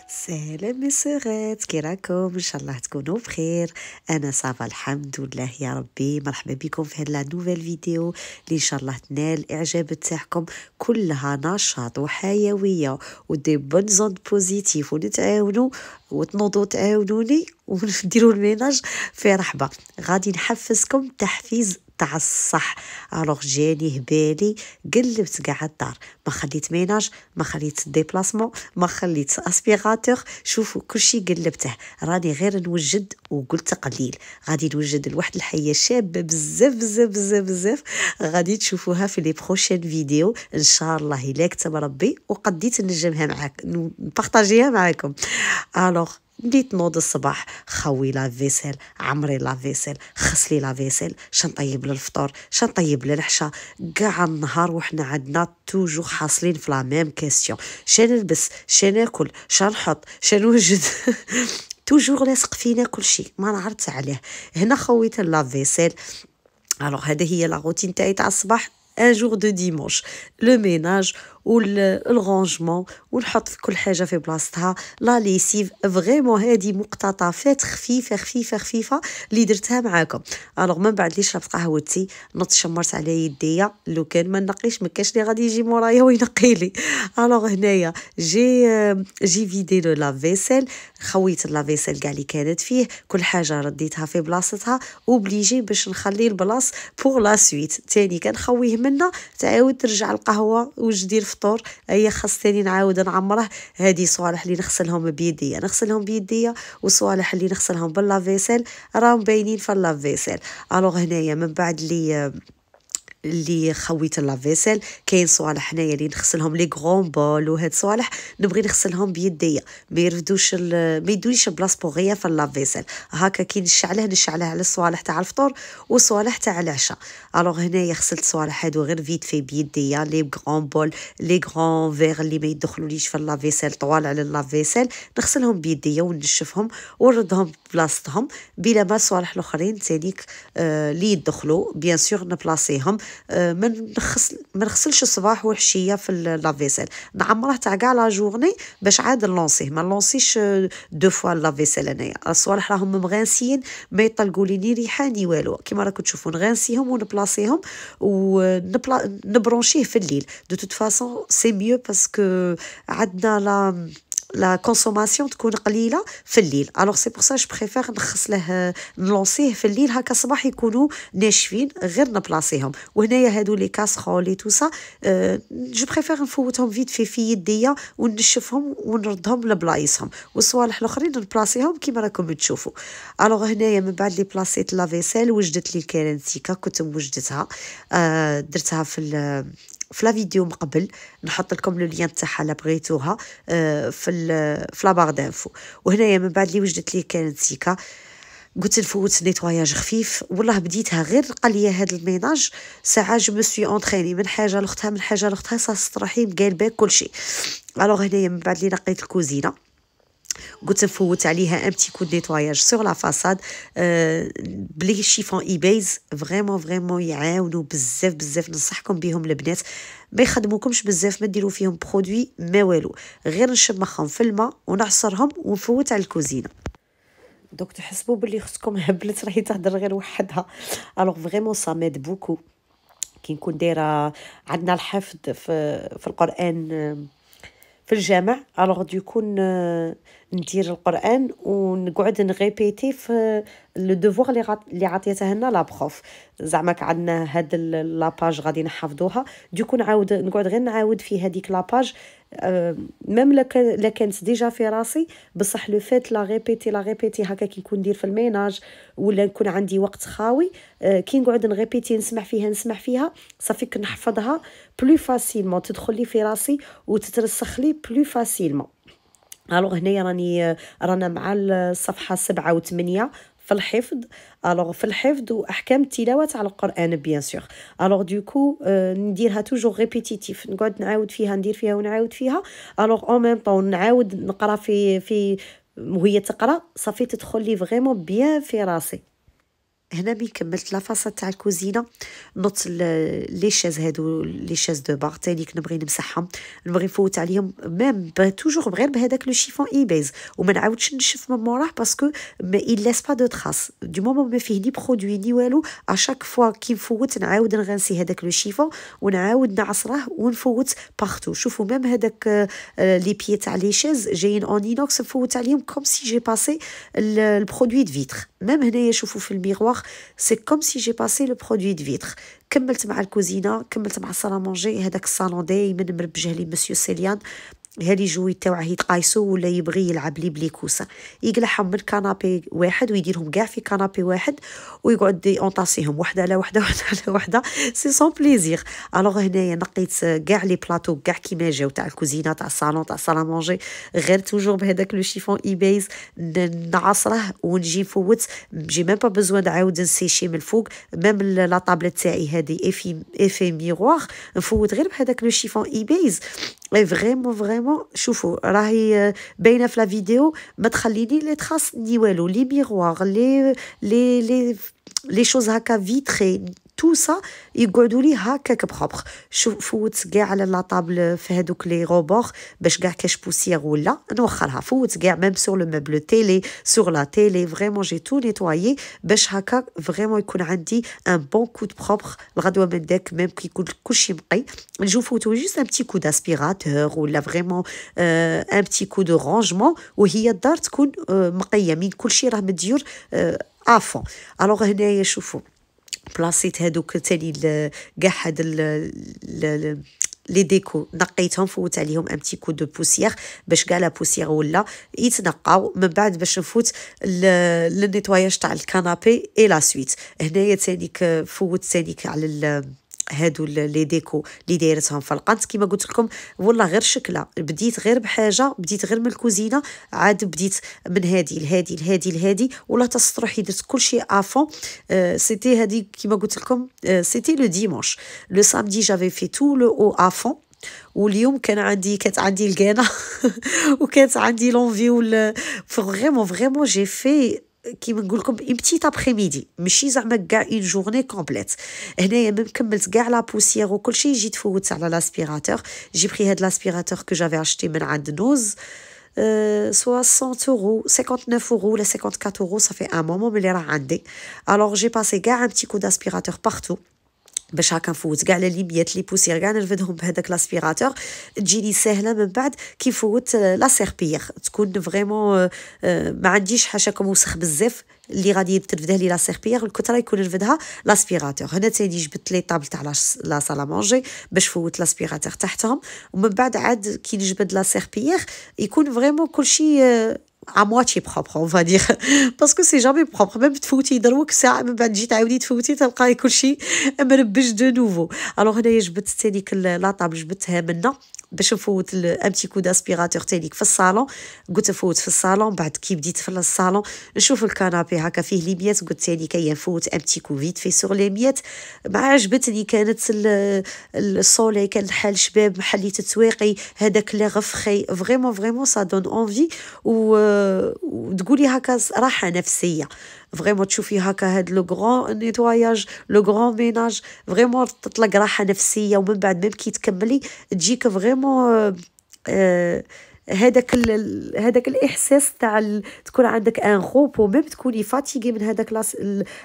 سلام مسرات، كي راكم؟ ان شاء الله تكونوا بخير. انا صافا الحمد لله يا ربي. مرحبا بكم في هاد لا نوفيل فيديو اللي ان شاء الله تنال الاعجاب تاعكم، كلها نشاط وحيويه ودي بون زون بوزيتيف، ونتعاونوا وتنوضوا تعاونوني ونديروا الميناج في رحبه. غادي نحفزكم تحفيز تاع الصح. الوغ جاني هبالي قلبت كاع الدار، ما خليت ميناج، ما خليت ديبلاسمون، ما خليت اسبيراتور. شوفوا كلشي قلبته. راني غير نوجد وقلت قليل غادي نوجد لواحد الحيه شابه بزاف بزاف بزاف بزاف. غادي تشوفوها في لي بروشين فيديو ان شاء الله الا كتب ربي وقديت نجمها معاك نبارطاجيها معاكم. الوغ بديت نوض الصباح، خوي لا فيسيل، عمري لا فيسيل، خسلي لا فيسيل، شنطيب للفطور، شنطيب للعشاء. كاع النهار وحنا عندنا توجور حاصلين في لا ميم كيسيون: شنلبس، شناكل، شنحط، شنوجد. توجور لاصق فينا كلشي، ما نعرفت عليه. هنا خويت لا فيسيل. الوغ هذه هي لا روتين تاعي تاع الصباح. ان جور دو ديمونش، لو ميناج والرانجمون، ونحط في كل حاجه في بلاصتها. لا ليسيف فريمون هذه مقتطفات خفيفه خفيفه خفيفه اللي درتها معاكم. الوغ من بعد لي شربت قهوتي نط شمرت على يديا، لو كان ما نقيش ما كاش اللي غادي يجي مورايا وينقي لي. الوغ هنايا جي فيدي لو لافيسيل، خويت لافيسيل كاع اللي كانت فيه، كل حاجه رديتها في بلاصتها وبليجي باش نخلي البلاص بور لا سويت. تاني كنخويه منا تعاود ترجع القهوه وجدي الفطور. اي خاص تاني نعاود نعمره. هذه صوالح اللي نغسلهم بيديا نغسلهم بيديا، وصوالح اللي نغسلهم باللافيسيل راهم باينين في اللافيسيل. الوغ هنايا من بعد اللي خويت لافيسيل كاين صوالح هنايا اللي نغسلهم لي غرون بول، وهاد صوالح نبغي نغسلهم بيديا، ما يردوش ما يدونيش بلاص بوغيه في لافيسيل. هكا كي نشعله على الصوالح تاع الفطور وصوالح تاع العشاء. الوغ هنايا غسلت صوالح هادو غير فيت في بيديا، لي غرون بول، لي غرون فيغ اللي ما يدخلوليش في لافيسيل طوال على لافيسيل، نغسلهم بيديا ونشفهم ونردهم بلاصتهم. بلا ما الصوالح الاخرين تانيك اللي يدخلوا بيان سور نبلاصيهم. ما نغسلش الصباح وحشيه في لافيسيل، نعمره تاع كاع لا جورني باش عاد نلونسيه. ما نلونسيش دو فوا لافيسيل. انايا الصوالح راهم مغانسيين، ما يطلقوا لي ني ريحه ني والو. كيما راكم تشوفوا نغانسيهم ونبلاصيهم ونبرونشيه في الليل. دو توت فاصون سي ميو باسكو عندنا لا كونسوماسيون تكون قليله في الليل. الوغ سي بور سا جو بريفير نغسله نلونسيه في الليل، هكا الصباح يكونوا ناشفين غير نبلاصيهم. وهنايا هادو لي كاسرول لي تو سا جو بريفير نفوتهم فيت في يديا ونشفهم ونردهم لبلايصهم، والصوالح الاخرين نبلاصيهم كيما راكم تشوفوا. الوغ هنايا من بعد لي بلاصيت لا فيسيل وجدت لي الكرانتيكا، كنت موجدتها درتها في لا فيديو من قبل. نحط لكم لو لين تاعها لا بغيتوها في لا بار دانفو. وهنايا من بعد اللي وجدت لي كانت سيكا، قلت نفوت نيتواياج خفيف. والله بديتها غير قليه هاد الميناج ساعه جو مسوي اونطريني من حاجه لاختها من حاجه لاختها ساسترحي مقالبه كلشي. الوغ هنايا من بعد اللي نقيت الكوزينه قلت نفوت عليها ان بتي كو نيتواياج سور لا فاساد. بلي شيفون ايبايز فريمون يعاونوا بزاف بزاف. ننصحكم بهم البنات، ما يخدموكمش بزاف، ما ديروا فيهم برودوي ما والو، غير نشمخهم في الماء ونعصرهم ونفوت على الكوزينه. دوك تحسبوا باللي اختكم هبلت راهي تهضر غير وحدها. الوغ فريمون سا ميد بوكو. كي نكون دايره عندنا الحفظ في القران في الجامع، الوغ دوكو ندير القران ونقعد نغيبيتي في لو دوفوار اللي عطيته لنا لا بروف. زعما عندنا هاد لاباج غادي نحفظوها، دوكو نقعد غير نعاود في هذيك لاباج. ميم لا كانت ديجا في راسي، بصح لو فات لا ريبيتي هكا كي نكون ندير في الميناج ولا نكون عندي وقت خاوي، كي نقعد نغيبيتي نسمع فيها صافي كنحفظها بلو فاسيلمون، تدخل لي في راسي وتترسخ لي بلو فاسيلمون. الوغ هنايا رانا مع الصفحه 7 و8 في الحفظ. الوغ في الحفظ واحكام التلاوه على القران بيان سور. الوغ دوكو نديرها توجور ريبيتيتيف، نقعد نعاود فيها ندير فيها ونعاود فيها. الوغ اون ميم طون نعاود نقرا في وهي تقرا صافي تدخل لي فريمون بيان في راسي. هنا ملي كملت لا فاصاد تاع الكوزينه نط لي شاز هادو لي شاز دو بار تاني نبغي نمسحهم، نبغي نفوت عليهم ميم توجور غير بهذاك لو شيفون ايبيز وما نعاودش نشف من موراه باسكو ما il laisse pas de trace du moment ما فيه ني برودوي ني والو اشاك فوا كي نفوت نعاود نغنسي هذاك لو شيفون ونعاود نعصره ونفوت بارتو. شوفوا ميم هذاك لي بيي تاع لي شاز جايين اون اينوكس نفوت عليهم كوم سي جي باسي البرودوي دو فيتر. ميم هنايا شوفوا في الميغوار سي كوم سي جي باسي لو برودوي دو فيتر. كملت مع الكوزينه، كملت مع الصاله مونجي. هذاك الصالون دايما مربجه لي مسيو سيليان، هالي جوي تاوعه يتقايسو ولا يبغي يلعب لي بلي كوسه يقلعهم من كنابي واحد ويديرهم كاع في كنابي واحد ويقعد يونطاسيهم وحده على وحده وحده على وحده سي سون بليزير. الوغ هنايا نقيت كاع لي بلاطو كاع كيما جاو تاع الكوزينه تاع الصالون تاع الصاله مونجي غير توجور بهذاك لو شيفون ايبيز نعصره ونجي نفوت نجي ميم با بزوان نعاود نسيشي من الفوق. ميم لا طابلت تاعي هذه ايفي ميغوار نفوت غير بهذاك لو شيفون ايبيز فريمون شوفوا راهي باينه في لا فيديو ما تخليني لي تراس ني والو لي ميغوار لي شوز هكا فيتري تو سا يقعدوا لي هكاك بروبر. شوف فوت كاع على لا طابل في هذوك لي روبور باش كاع كاش بوسيير ولا نوخرها. فوت كاع ميم سور لو ميبل تيلي سور لا تيلي فريمون جي تو نيتوايي باش هكا فريمون يكون عندي ان بون كود بروبر الغدوه من داك ميم كي يكون كلشي نقي نجو فوتو جوست ان بتي كو داسبيراتور ولا فريمون ان بتي كو دو رانجمون وهي الدار تكون مقيه من كلشي راه مديور افون. الوغ هنايا شوفوا بلاصيت هادوك تاني كاع هاد لي ديكو نقيتهم فوت عليهم ان بتي كو دو بوسيير باش كاع لا بوسيير ولا يتنقاو من بعد باش نفوت للنيتواياج تاع الكنابي اي لا سويت. هنايا تاني فوت تاني على هادو لي ديكو اللي دايرتهم في القنت كيما قلت لكم والله غير شكلها بديت غير بحاجه بديت غير من الكوزينه عاد بديت من هادي لهادي لهادي لهادي ولا تسطروحي درت كلشي افون. سيتي هادي كيما قلت لكم سيتي لو ديمونش. لو سامدي جافي في تو لو او افون واليوم كانت عندي الكانه وكانت عندي لونفي فريمون جي في كيما نقول لكم اون بتيت ابري ميدي ماشي زعما كاع اون جورني كومبليت. هنايا ميم كملت كاع لا بوسيير وكلشي جيت فوت على لاسبيراتور. جي بري هاد لاسبيراتور كو جافي اشتي من عند نوز 60 اورو 59 اورو ولا 54 اورو صافي ان مومون ملي راه عندي. الوغ جي باسي كاع ان بتي كو داسبيراتور بارتو باش هكا نفوت كاع ليميات لي بوسيير كاع نرفدهم بهذاك لاسبيراتور تجيني ساهله من بعد كي نفوت لا سيربيير تكون فريمون ما عنديش حاشاكم وسخ بزاف اللي غادي ترفده لي لا سيربيير الكثره يكون نرفدها لاسبيراتور. هنا تاني جبت لي طابل تاع لا سالا مونجي باش فوت لاسبيراتور تحتهم ومن بعد عاد كي نجبد لا سيربيير يكون فريمون كلشي à moitié propre on va dire parce que c'est jamais propre même تفوتي دروك ساعه من بعد تجي تعاودي تفوتي تلقاي كلشي مربش دو نوفو. الوغ هنايا جبت تاني لا طابل جبتها منا باش نفوت ان بتي كو داسبيراتور تانيك في الصالون. قلت نفوت في الصالون بعد كي بديت في الصالون نشوف الكنابي هكا فيه لي ميات قلت تاني كي نفوت ان بتي كو فيت في سور لي ميات ما عجبتني. كانت الصولي كان الحال شباب حليت تسويقي هذاك لي غفخي فريمون سا دون اونفي وتقولي هكا راحه نفسيه فريمون تشوفي هكا هاد لو غران نيتواياج لو غران ميناج فريمون تطلق راحه نفسيه ومن بعد ميم كي تكملي تجيك فريمون هذاك الاحساس تاع تكون عندك ان غوبو ميم تكوني فاتيغي من هذاك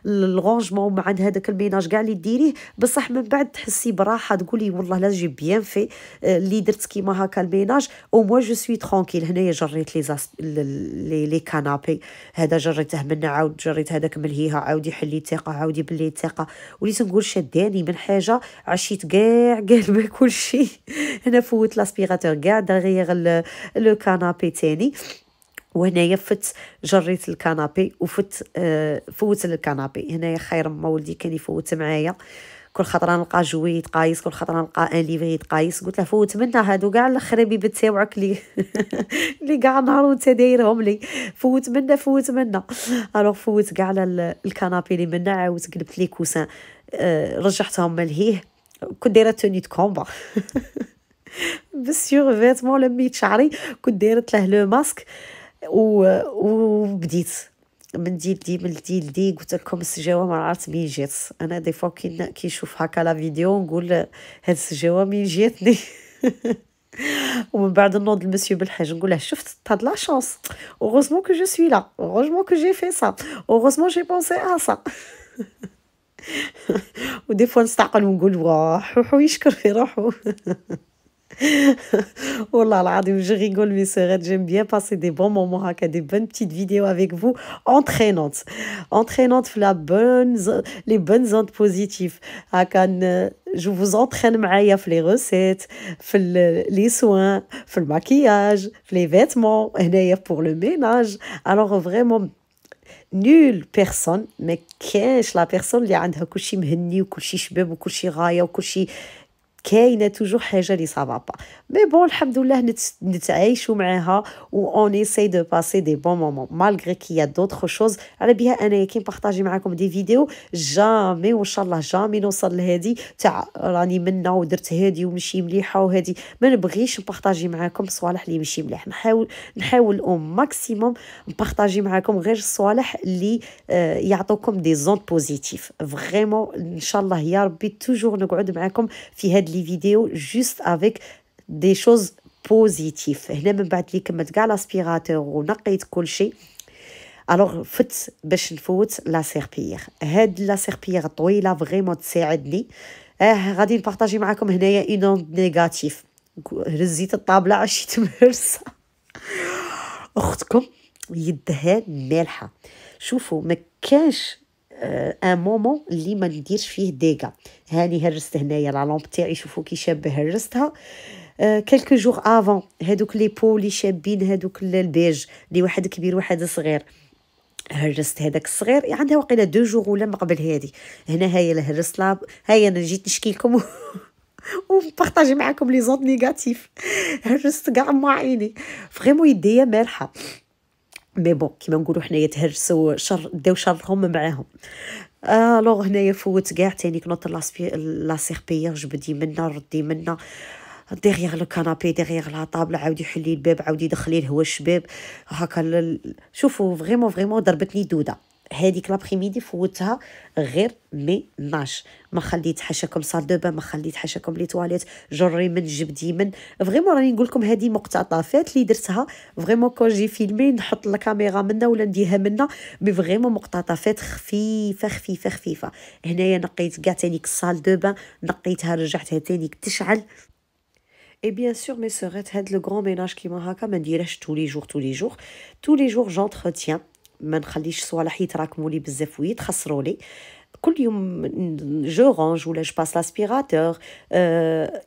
الرونجمون مع هذاك الميناج كاع اللي ديريه بصح من بعد تحسي براحه تقولي والله لا جي بيان في اللي درت كيما هكا الميناج او موا جو سوي ترونكيل. هنايا جريت لي كانابي هذا جريته منا عاود جريت هذاك ملهيها عاودي حلي ثقه عاودي بلي ثقه وليت نقول شداني من حاجه عشيت كاع قلبي كلشي. هنا فوت لاسبيراتور كاع دغيغ لو كانابي تاني وهنايا فت جريت الكنابي فوت الكنابي. هنايا خير ما ولدي كان يفوت معايا كل خطره نلقى جوي يتقايس كل خطره نلقى ان ليفري يتقايس قلت له فوت منا هادو كاع الخرابيب تاوعك اللي كاع نهار وانت دايرهم لي فوت منا. الوغ فوت كاع على الكنابي اللي منا عاودت قلبت لي كوسان رجعتهم ملهيه كنت دايره توني دو كومبا بالسيغ فيتمون لميت شعري كنت دايرت له لو ماسك وبديت من دي قلت لكم السجاوه ما عرفت مين جات. انا دي فوا كي نشوف هكا لا فيديو نقول هاد السجاوه مين جاتني. ومن بعد نوض المسيو بالحاج نقول له شفت هاد لا شانس، heureusement que je suis là, heureusement que j'ai fait ça, heureusement j'ai pensé à ça. ودي فوا نستعقل ونقول واه حوحو يشكر في روحو. والله العظيم je rigole mes sœurs, j'aime bien passer des bons moments هكا des bonnes petites vidéos avec vous entraînantes في les bonnes ondes positives هكا. je vous entraîne معايا في les recettes, في les soins, في الماكياج, في les vêtements هنايا pour le ménage. alors vraiment نول بيرسون ما كاينش لا بيرسون اللي عندها كلشي مهني وكلشي شباب وكلشي غايه وكلشي كاينه توجور حاجه اللي صافا با. مي بون الحمد لله نتعايشوا معاها و اون ايساي دو باسي دي بون مومون مالغري كي يا دوطخ شوز. على بها انايا كي نبارطاجي معاكم دي فيديو جامي وان شاء الله جامي نوصل لهادي تاع راني منا ودرت هادي ومشي مليحه وهادي. ما نبغيش نبارطاجي معاكم الصوالح اللي ماشي مليح، نحاول او ماكسيموم نبارطاجي معاكم غير الصوالح اللي يعطوكم دي زون بوزيتيف. فريمون ان شاء الله يا ربي توجور نقعد معاكم في هاد لي فيديو جوست افيك دي شوز بوزيتيف. هنا من بعد لي كملت كاع لاسبيراتور ونقيت كل شيء الوغ فت باش نفوت لا سيربيير. هاد لا سيربيير طويله فريمون تساعدني. غادي نبارطاجي معكم هنايا اون نيجاتيف. هزيت الطابله عشيت مهرسه. اختكم يدها مالحه. شوفوا ما كانش ان مومون اللي ما نديرش فيه ديغا. هاني هرست هنايا لا لامب تاعي، شوفوا كي شابه هرستها. كلكو جوغ افون هادوك لي بو لي شابين هادوك البيج اللي واحد كبير واحد صغير. هرست هذاك الصغير عندها واقيلا 2 جوغ ولا ما قبل هادي. هنا هاي اللي هرست لا هاي انا جيت نشكي لكم وبارطاجي معكم لي زونط نيجاتيف. هرست كاع مع عيني فريمون يديا مالحه. مي بون كيما نقولوا حنايا تهرسوا شر داو شرهم معاهم. الوغ هنايا فوت كاع تاني كنوط لا سيربيير جبدي منا ردي منا ديغيغ لو كانابي ديغيغ لا طابل، عاودي حلي الباب عاودي دخلي الهواء الشباب هكا. شوفوا فريمون ضربتني دوده. هذيك لابريميدي فوتها غير ميناج، ما خليت حاشاكم صال دو بان، ما خليت حاشاكم لي تواليت، جري من جبدي من فريمون. راني نقول لكم هذه مقتطفات اللي درتها فريمون كون جي فيلمي نحط الكاميرا منا ولا نديها منا. مي فريمون مقتطفات خفيفه. هنايا نقيت كاع تانيك صال دو بان، نقيتها رجعتها تانيك تشعل. Et bien sûr mes sœurs, هاد لو غران ميناج كيما هكا ما نديرهش tous les jours j'entretiens. ما نخليش صوالح يتراكموا لي بزاف ويتخسروا لي. كل يوم جو رانج ولا جو باس لاسبيراتور.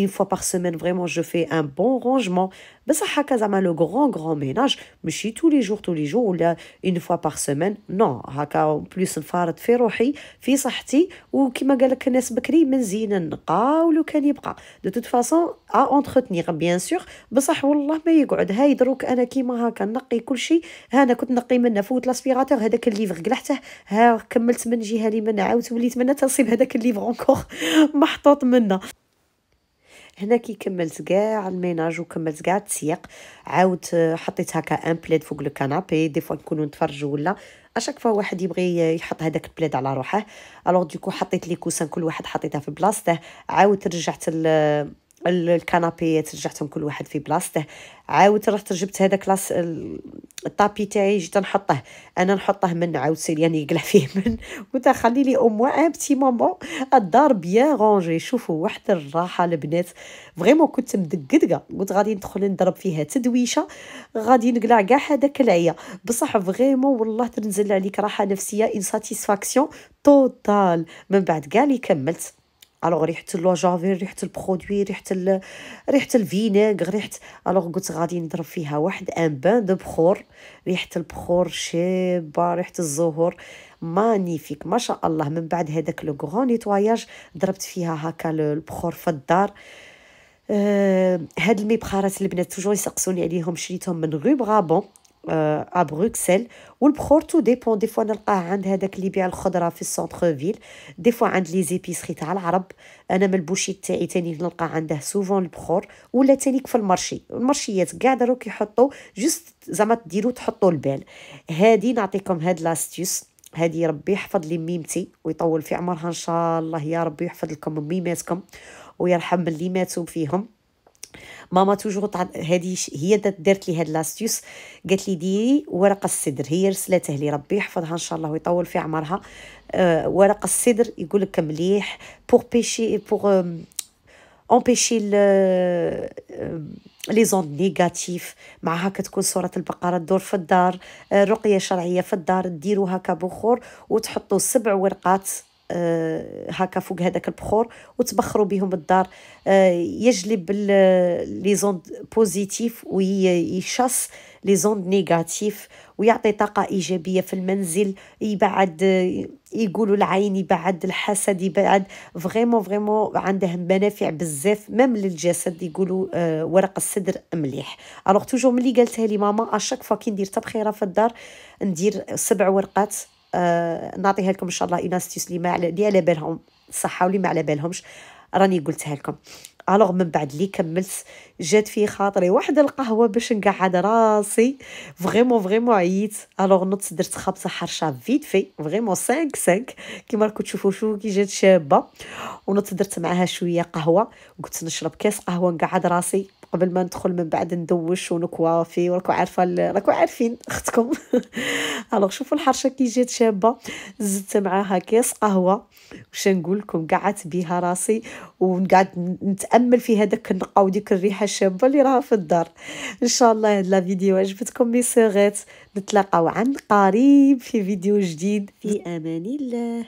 une fois par semaine vraiment je fais un bon rangement. بصح هكا زعما لو غران ميناج ماشي tous les jours ولا une fois par semaine. نو هكا بلوس نفارط في روحي في صحتي. وكما قالك الناس بكري من زين نقا ولو كان يبقى دو توت فاصون ا انترتنيغ بيان سور. بصح والله ما يقعد. هاي دروك انا كيما هكا نقي كل شيء. انا كنت نقي منه فوت لاسبيراتور هذاك الليفر قلعته. ها كملت من جهه لي من عاودت وليت منه تنصيب هذاك الليفر انكور محطوط منه. هنا كي كملت كاع الميناج وكملت كاع التسيق عاودت حطيت هكا ان بليد فوق الكنابي. دي فوا نكونوا نتفرجوا ولا اشاك فوا واحد يبغي يحط هذاك البليد على روحه. الوغ ديكو حطيت لي كوسان كل واحد حطيتها في بلاصته. عاودت رجعت الكنابيات رجعتهم كل واحد في بلاصته. عاودت رحت جبت هذاك الطابي تاعي جيت نحطه. انا نحطه من عاود سيريان يقلع فيه من وتخلي لي او موان ان بتي مومون الدار بيان رونجي. شوفوا واحد الراحه البنات فريمون. كنت مدقدقه قلت غادي ندخل نضرب فيها تدويشه غادي نقلع كاع هذاك العيا. بصح فريمون والله تنزل عليك راحه نفسيه ان ساتيسفاكسيون توتال. من بعد كاع اللي كملت الوغ ريحه اللوجافير ريحه البرودوي ريحه الفينيغ الوغ قلت غادي نضرب فيها واحد ان بان دو بخور. ريحه البخور شابه ريحه الزهور مانيفيك ما شاء الله. من بعد هذاك لو غران نيتواياج ضربت فيها هكا البخور في الدار. هاد المبخرات البنات توجور يسقسوني عليهم شريتهم من غو بغابون. بروكسل. والبخور تو ديبون، دي فوا نلقاه عند هذاك اللي يبيع الخضره في السونتر فيل، دي فوا عند لي زيبيسري تاع العرب. انا من البوشيت تاعي تاني نلقى عنده سوفون البخور، ولا تاني في المارشي، المارشيات كاع دروك يحطوا جوست زعما ديروا تحطوا البال. هادي نعطيكم هاد لاستيوس، هادي ربي يحفظ لي ميمتي ويطول في عمرها ان شاء الله، يا ربي يحفظ لكم ميماتكم ويرحم اللي ماتوا فيهم. ماما توجور هذه هي دارت لي هاد لاستيوس، قالت لي ديري ورق السدر، هي رسلته لي ربي يحفظها ان شاء الله ويطول في عمرها. ورق السدر يقول لك مليح بور بيشي بور امبيشي لي زوند نيجاتيف. مع هكا تكون سورة البقرة تدور في الدار، رقية شرعية في الدار، ديروا هكا بخور وتحطوا 7 ورقات هكا فوق هذاك البخور وتبخروا بهم الدار. يجلب لي زوند بوزيتيف ويشاس لي زوند نيجاتيف، ويعطي طاقة إيجابية في المنزل، يبعد يقولوا العين، يبعد الحسد، يبعد فريمون عنده منافع بزاف ميم للجسد. يقولوا ورق السدر مليح. الوغ توجور ملي قالتها لي ماما اشاك فوا كي ندير تبخيره في الدار ندير 7 ورقات. نعطيها لكم ان شاء الله اون استيس لي على بالهم صحه ولي ما على بالهمش راني قلتها لكم. الوغ من بعد لي كملت جات في خاطري واحد القهوه باش نقعد راسي، فريمون عييت. الوغ نط درت خبزه حرشه فيت في فريمون 5 كيما راكم تشوفوا شو كي جات شابه، ونط درت معاها شويه قهوه وقلت نشرب كاس قهوه نقعد راسي قبل ما ندخل من بعد ندوش ونكوافي، وراكم عارفين اختكم. الوغ شوفوا الحرشه كي جات شابه، زدت معاها كاس قهوه واش نقول لكم قعدت بها راسي ونقعد نتامل في هذاك النقا وديك الريحه الشابه اللي راها في الدار. ان شاء الله هاد لا فيديو عجبتكم مي سوغيت، نتلاقاو عن قريب في فيديو جديد، في امان الله.